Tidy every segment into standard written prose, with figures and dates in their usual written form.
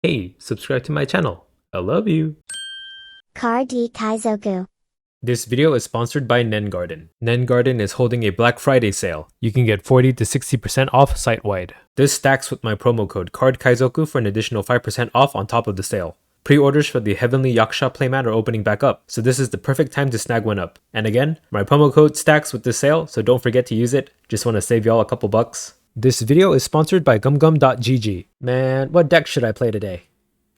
Hey, subscribe to my channel. I love you. Car D Kaizoku. This video is sponsored by Nen Garden. Nen Garden is holding a Black Friday sale. You can get 40 to 60% off site-wide. This stacks with my promo code CARDKaizoku for an additional 5% off on top of the sale. Pre-orders for the Heavenly Yakusha playmat are opening back up, so this is the perfect time to snag one up. And again, my promo code stacks with this sale, so don't forget to use it. Just want to save y'all a couple bucks. This video is sponsored by gumgum.gg. Man, what deck should I play today?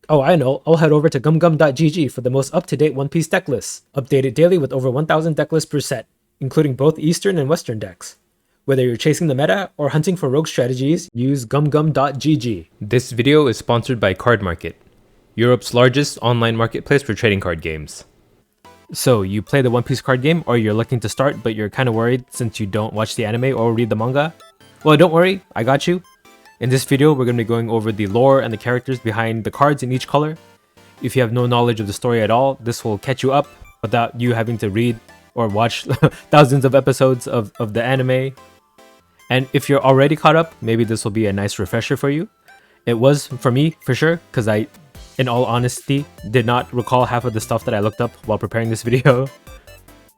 Oh, I know, I'll head over to gumgum.gg for the most up-to-date One Piece deck lists, updated daily with over 1,000 deck lists per set, including both Eastern and Western decks. Whether you're chasing the meta or hunting for rogue strategies, use gumgum.gg. This video is sponsored by Card Market, Europe's largest online marketplace for trading card games. So, you play the One Piece card game, or you're looking to start but you're kinda worried since you don't watch the anime or read the manga? Well, don't worry, I got you. In this video, we're going to be going over the lore and the characters behind the cards in each color. If you have no knowledge of the story at all, this will catch you up without you having to read or watch thousands of episodes of the anime. And if you're already caught up, maybe this will be a nice refresher for you. It was for me, for sure, because I, in all honesty, did not recall half of the stuff that I looked up while preparing this video.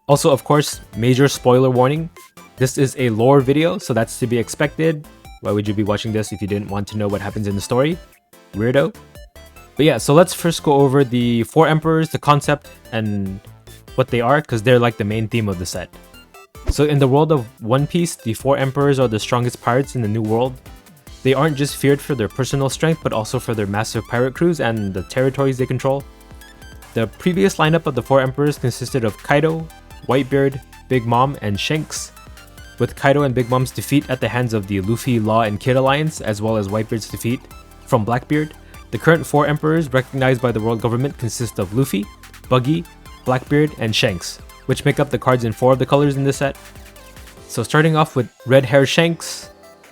Also, of course, major spoiler warning. This is a lore video, so that's to be expected. Why would you be watching this if you didn't want to know what happens in the story? Weirdo. But yeah, so let's first go over the 4 Emperors, the concept, and what they are, because they're like the main theme of the set. So in the world of One Piece, the 4 Emperors are the strongest pirates in the New World. They aren't just feared for their personal strength, but also for their massive pirate crews and the territories they control. The previous lineup of the 4 Emperors consisted of Kaido, Whitebeard, Big Mom, and Shanks, with Kaido and Big Mom's defeat at the hands of the Luffy, Law, and Kid Alliance, as well as Whitebeard's defeat from Blackbeard. The current 4 Emperors recognized by the world government consist of Luffy, Buggy, Blackbeard, and Shanks, which make up the cards in 4 of the colors in this set. So starting off with Red Hair Shanks.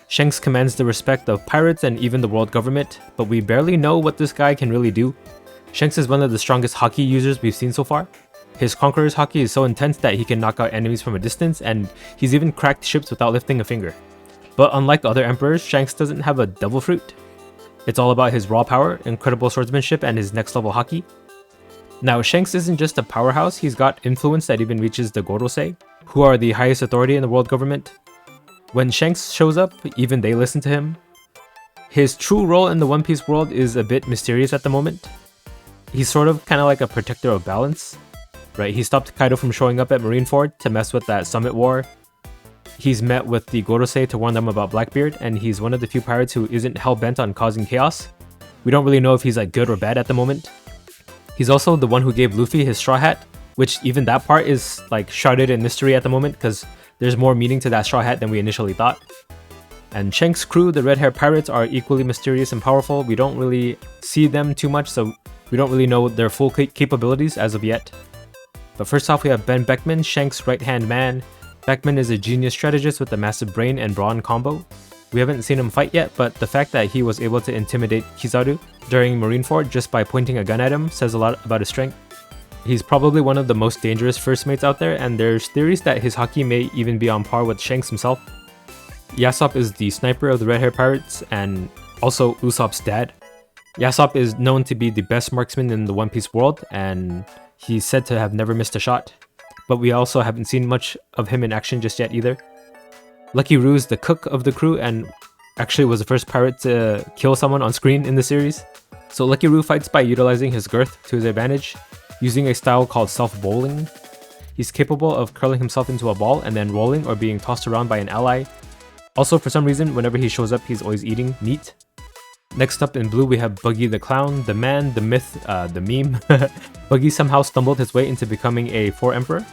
Shanks commands the respect of pirates and even the world government, but we barely know what this guy can really do. Shanks is one of the strongest Haki users we've seen so far. His Conqueror's Haki is so intense that he can knock out enemies from a distance, and he's even cracked ships without lifting a finger. But unlike other Emperors, Shanks doesn't have a devil fruit. It's all about his raw power, incredible swordsmanship, and his next level Haki. Now, Shanks isn't just a powerhouse, he's got influence that even reaches the Gorosei, who are the highest authority in the world government. When Shanks shows up, even they listen to him. His true role in the One Piece world is a bit mysterious at the moment. He's sort of kind of like a protector of balance. Right, he stopped Kaido from showing up at Marineford to mess with that Summit War. He's met with the Gorosei to warn them about Blackbeard, and he's one of the few pirates who isn't hell-bent on causing chaos. We don't really know if he's like good or bad at the moment. He's also the one who gave Luffy his straw hat, which even that part is like shrouded in mystery at the moment because there's more meaning to that straw hat than we initially thought. And Shanks' crew, the Red Hair Pirates, are equally mysterious and powerful. We don't really see them too much, so we don't really know their full capabilities as of yet. But first off, we have Ben Beckman, Shanks' right-hand man. Beckman is a genius strategist with a massive brain and brawn combo. We haven't seen him fight yet, but the fact that he was able to intimidate Kizaru during Marineford just by pointing a gun at him says a lot about his strength. He's probably one of the most dangerous first mates out there, and there's theories that his Haki may even be on par with Shanks himself. Yasop is the sniper of the Red Hair Pirates, and also Usopp's dad. Yasop is known to be the best marksman in the One Piece world, and he's said to have never missed a shot, but we also haven't seen much of him in action just yet either. Lucky Roo's the cook of the crew and actually was the first pirate to kill someone on screen in the series. So Lucky Roo fights by utilizing his girth to his advantage, using a style called self-bowling. He's capable of curling himself into a ball and then rolling or being tossed around by an ally. Also, for some reason, whenever he shows up, he's always eating meat. Next up in blue, we have Buggy the Clown, the man, the myth, the meme. Buggy somehow stumbled his way into becoming a 4 Emperor.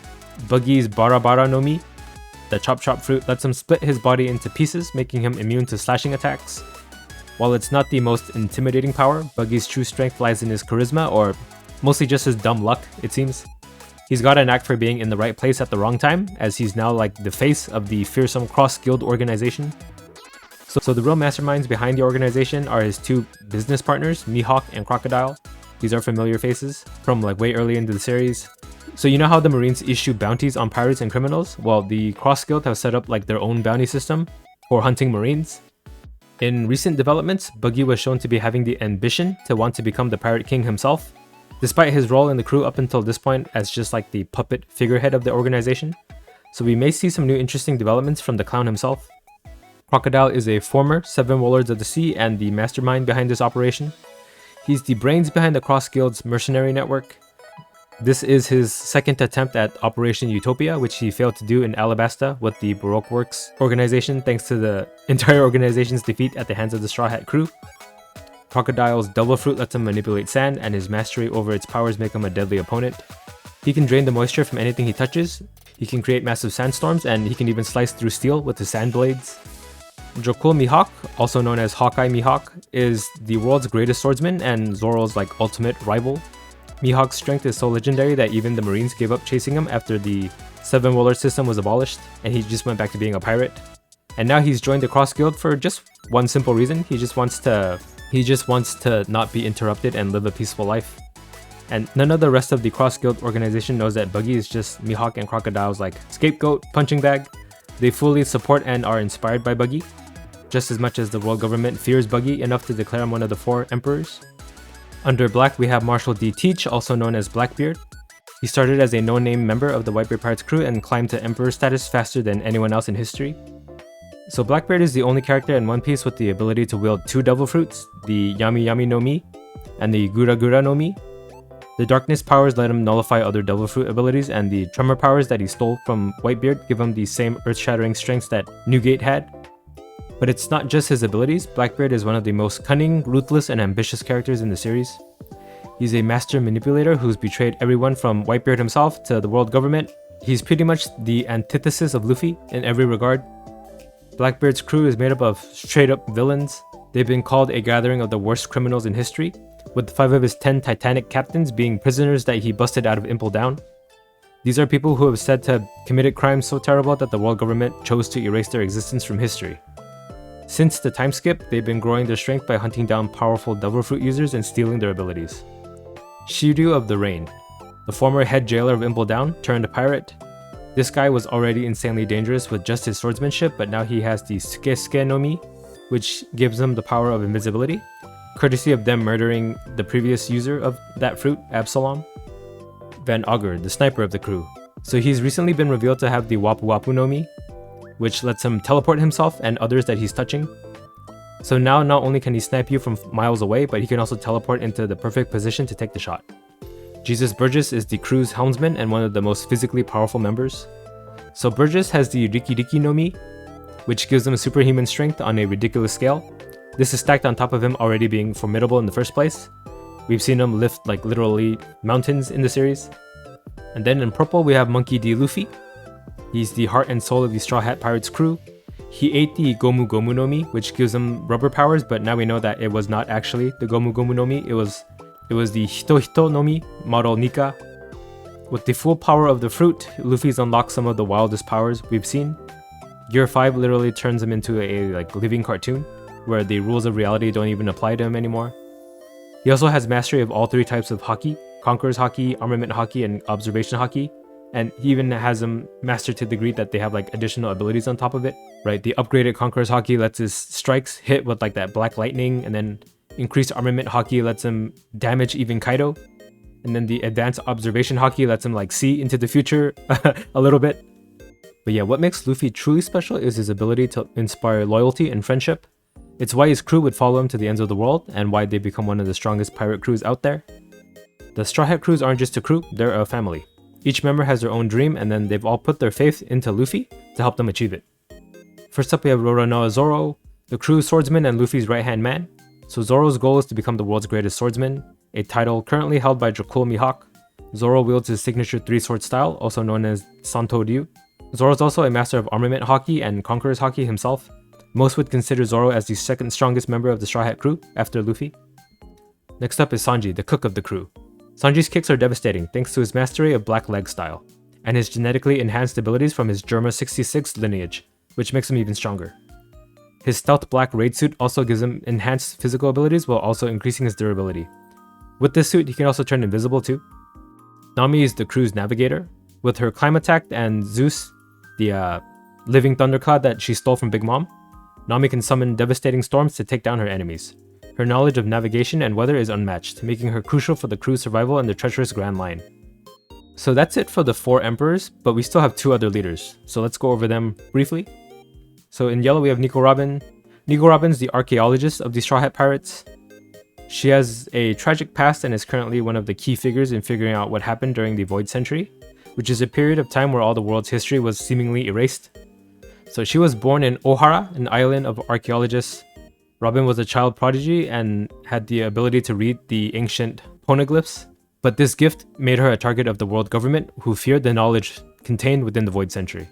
Buggy's Bara Bara no Mi, the Chop Chop fruit, lets him split his body into pieces, making him immune to slashing attacks. While it's not the most intimidating power, Buggy's true strength lies in his charisma, or mostly just his dumb luck, it seems. He's got a knack for being in the right place at the wrong time, as he's now like the face of the fearsome cross-guild organization. So the real masterminds behind the organization are his 2 business partners, Mihawk and Crocodile. These are familiar faces from like way early into the series. So you know how the Marines issue bounties on pirates and criminals? Well, the Cross Guild have set up like their own bounty system for hunting Marines. In recent developments, Buggy was shown to be having the ambition to want to become the Pirate King himself, despite his role in the crew up until this point as just like the puppet figurehead of the organization. So we may see some new interesting developments from the clown himself. Crocodile is a former 7 Warlords of the Sea and the mastermind behind this operation. He's the brains behind the Cross Guild's mercenary network. This is his second attempt at Operation Utopia, which he failed to do in Alabasta with the Baroque Works organization thanks to the entire organization's defeat at the hands of the Straw Hat crew. Crocodile's Devil Fruit lets him manipulate sand, and his mastery over its powers make him a deadly opponent. He can drain the moisture from anything he touches, he can create massive sandstorms, and he can even slice through steel with his sand blades. Dracul Mihawk, also known as Hawkeye Mihawk, is the world's greatest swordsman and Zoro's ultimate rival. Mihawk's strength is so legendary that even the Marines gave up chasing him after the 7 Warlord system was abolished, and he just went back to being a pirate. And now he's joined the Cross Guild for just one simple reason: he just wants to not be interrupted and live a peaceful life. And none of the rest of the Cross Guild organization knows that Buggy is just Mihawk and Crocodile's scapegoat, punching bag. They fully support and are inspired by Buggy, just as much as the world government fears Buggy enough to declare him one of the 4 emperors. Under Black, we have Marshal D. Teach, also known as Blackbeard. He started as a no-name member of the Whitebeard Pirates crew and climbed to emperor status faster than anyone else in history. So Blackbeard is the only character in One Piece with the ability to wield 2 devil fruits, the Yami Yami no Mi and the Gura Gura no Mi. The darkness powers let him nullify other devil fruit abilities, and the tremor powers that he stole from Whitebeard give him the same earth-shattering strengths that Newgate had. But it's not just his abilities. Blackbeard is one of the most cunning, ruthless, and ambitious characters in the series. He's a master manipulator who's betrayed everyone from Whitebeard himself to the world government. He's pretty much the antithesis of Luffy in every regard. Blackbeard's crew is made up of straight-up villains. They've been called a gathering of the worst criminals in history, with 5 of his 10 Titanic captains being prisoners that he busted out of Impel Down. These are people who have said to have committed crimes so terrible that the world government chose to erase their existence from history. Since the time skip, they've been growing their strength by hunting down powerful devil fruit users and stealing their abilities. Shiryu of the Rain, the former head jailer of Impel Down, turned pirate. This guy was already insanely dangerous with just his swordsmanship, but now he has the Sukesuke no Mi, which gives him the power of invisibility, courtesy of them murdering the previous user of that fruit, Absalom. Van Augur, the sniper of the crew. So he's recently been revealed to have the Wapu Wapu no Mi, which lets him teleport himself and others that he's touching. So now not only can he snipe you from miles away, but he can also teleport into the perfect position to take the shot. Jesus Burgess is the crew's helmsman and one of the most physically powerful members. So Burgess has the Riki Riki no Mi, which gives him superhuman strength on a ridiculous scale. This is stacked on top of him already being formidable in the first place. We've seen him lift literally mountains in the series. And then in purple we have Monkey D. Luffy. He's the heart and soul of the Straw Hat Pirates crew. He ate the Gomu Gomu no Mi, which gives him rubber powers, but now we know that it was not actually the Gomu Gomu no Mi, it was the Hito Hito no Mi, model Nika. With the full power of the fruit, Luffy's unlocked some of the wildest powers we've seen. Gear 5 literally turns him into a living cartoon, where the rules of reality don't even apply to him anymore. He also has mastery of all 3 types of Haki: Conqueror's Haki, Armament Haki, and Observation Haki. And he even has them mastered to the degree that they have additional abilities on top of it, right? The upgraded Conqueror's Haki lets his strikes hit with that black lightning, and then increased Armament Haki lets him damage even Kaido. And then the advanced Observation Haki lets him see into the future a little bit. But yeah, what makes Luffy truly special is his ability to inspire loyalty and friendship. It's why his crew would follow him to the ends of the world, and why they become one of the strongest pirate crews out there. The Straw Hat crews aren't just a crew, they're a family. Each member has their own dream, and then they've all put their faith into Luffy to help them achieve it. First up we have Roronoa Zoro, the crew's swordsman and Luffy's right-hand man. So Zoro's goal is to become the world's greatest swordsman, a title currently held by Dracul Mihawk. Zoro wields his signature 3-sword style, also known as Santo Ryu. Zoro's also a master of Armament Haki and Conqueror's Haki himself. Most would consider Zoro as the second strongest member of the Straw Hat crew, after Luffy. Next up is Sanji, the cook of the crew. Sanji's kicks are devastating thanks to his mastery of Black Leg style, and his genetically enhanced abilities from his Germa 66 lineage, which makes him even stronger. His stealth black raid suit also gives him enhanced physical abilities while also increasing his durability. With this suit, he can also turn invisible too. Nami is the crew's navigator. With her climb attack and Zeus, the living thundercloud that she stole from Big Mom, Nami can summon devastating storms to take down her enemies. Her knowledge of navigation and weather is unmatched, making her crucial for the crew's survival in the treacherous Grand Line. So that's it for the 4 emperors, but we still have 2 other leaders, so let's go over them briefly. So in yellow we have Nico Robin. Nico Robin's the archaeologist of the Straw Hat Pirates. She has a tragic past and is currently one of the key figures in figuring out what happened during the Void Century, which is a period of time where all the world's history was seemingly erased. So she was born in Ohara, an island of archaeologists. Robin was a child prodigy and had the ability to read the ancient poneglyphs, but this gift made her a target of the world government, who feared the knowledge contained within the Void Century.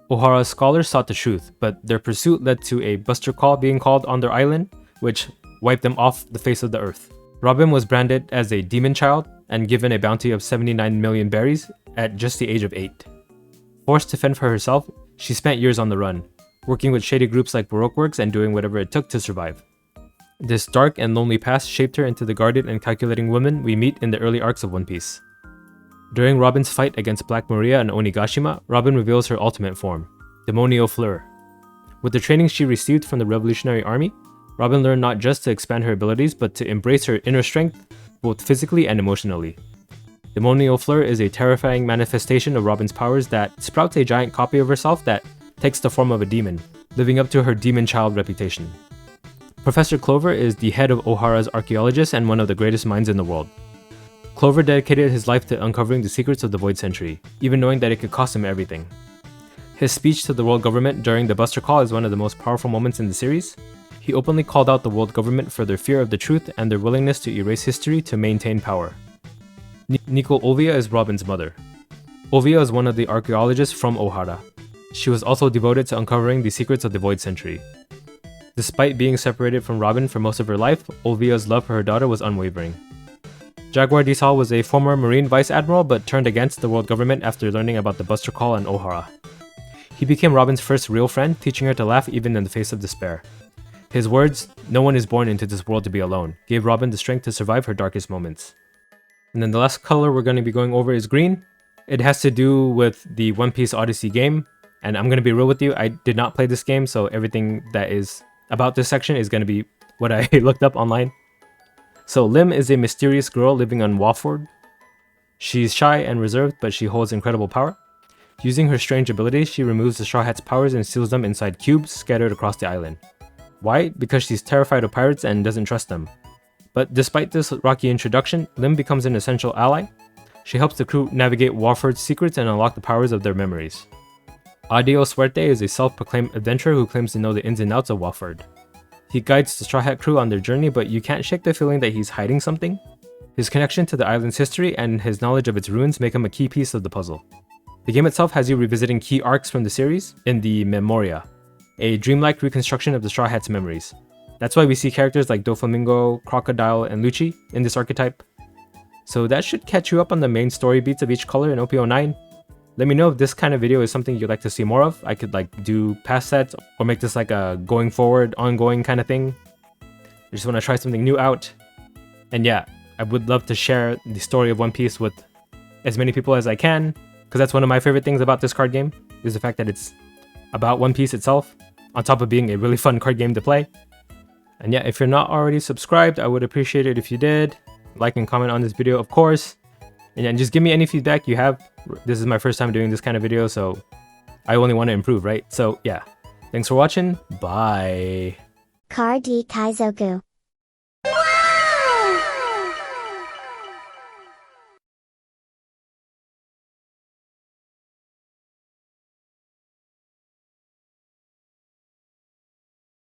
Ohara's scholars sought the truth, but their pursuit led to a buster call being called on their island, which wiped them off the face of the earth. Robin was branded as a demon child and given a bounty of 79 million berries at just the age of 8. Forced to fend for herself, she spent years on the run, working with shady groups like Baroque Works and doing whatever it took to survive. This dark and lonely past shaped her into the guarded and calculating woman we meet in the early arcs of One Piece. During Robin's fight against Black Maria and Onigashima, Robin reveals her ultimate form, Demonio Fleur. With the training she received from the Revolutionary Army, Robin learned not just to expand her abilities, but to embrace her inner strength, both physically and emotionally. Demonio Fleur is a terrifying manifestation of Robin's powers that sprouts a giant copy of herself that takes the form of a demon, living up to her demon child reputation. Professor Clover is the head of Ohara's archaeologists and one of the greatest minds in the world. Clover dedicated his life to uncovering the secrets of the Void Century, even knowing that it could cost him everything. His speech to the world government during the Buster Call is one of the most powerful moments in the series. He openly called out the world government for their fear of the truth and their willingness to erase history to maintain power. Nico Olvia is Robin's mother. Olvia is one of the archaeologists from Ohara. She was also devoted to uncovering the secrets of the Void Century. Despite being separated from Robin for most of her life, Olvia's love for her daughter was unwavering. Jaguar de Sal was a former Marine Vice Admiral but turned against the world government after learning about the Buster Call and Ohara. He became Robin's first real friend, teaching her to laugh even in the face of despair. His words, "No one is born into this world to be alone," gave Robin the strength to survive her darkest moments. And then the last color we're going to be going over is green. It has to do with the One Piece Odyssey game, and I'm going to be real with you, I did not play this game, so everything that is about this section is going to be what I looked up online. So Lim is a mysterious girl living on Waford. She's shy and reserved, but she holds incredible power. Using her strange abilities, she removes the Straw Hat's powers and seals them inside cubes scattered across the island. Why? Because she's terrified of pirates and doesn't trust them. But despite this rocky introduction, Lim becomes an essential ally. She helps the crew navigate Waford's secrets and unlock the powers of their memories. Adio Suerte is a self-proclaimed adventurer who claims to know the ins and outs of Waford. He guides the Straw Hat crew on their journey, but you can't shake the feeling that he's hiding something. His connection to the island's history and his knowledge of its ruins make him a key piece of the puzzle. The game itself has you revisiting key arcs from the series in the Memoria, a dreamlike reconstruction of the Straw Hat's memories. That's why we see characters like Doflamingo, Crocodile, and Lucci in this archetype. So that should catch you up on the main story beats of each color in OP09. Let me know if this kind of video is something you'd like to see more of. I could like do past sets or make this like a going forward, ongoing kind of thing. I just want to try something new out. And yeah, I would love to share the story of One Piece with as many people as I can, because that's one of my favorite things about this card game, is the fact that it's about One Piece itself, on top of being a really fun card game to play. And yeah, if you're not already subscribed, I would appreciate it if you did. Like and comment on this video, of course. And yeah, just give me any feedback you have. This is my first time doing this kind of video, so I only want to improve, right? So yeah, thanks for watching. Bye. Car D Kaizoku.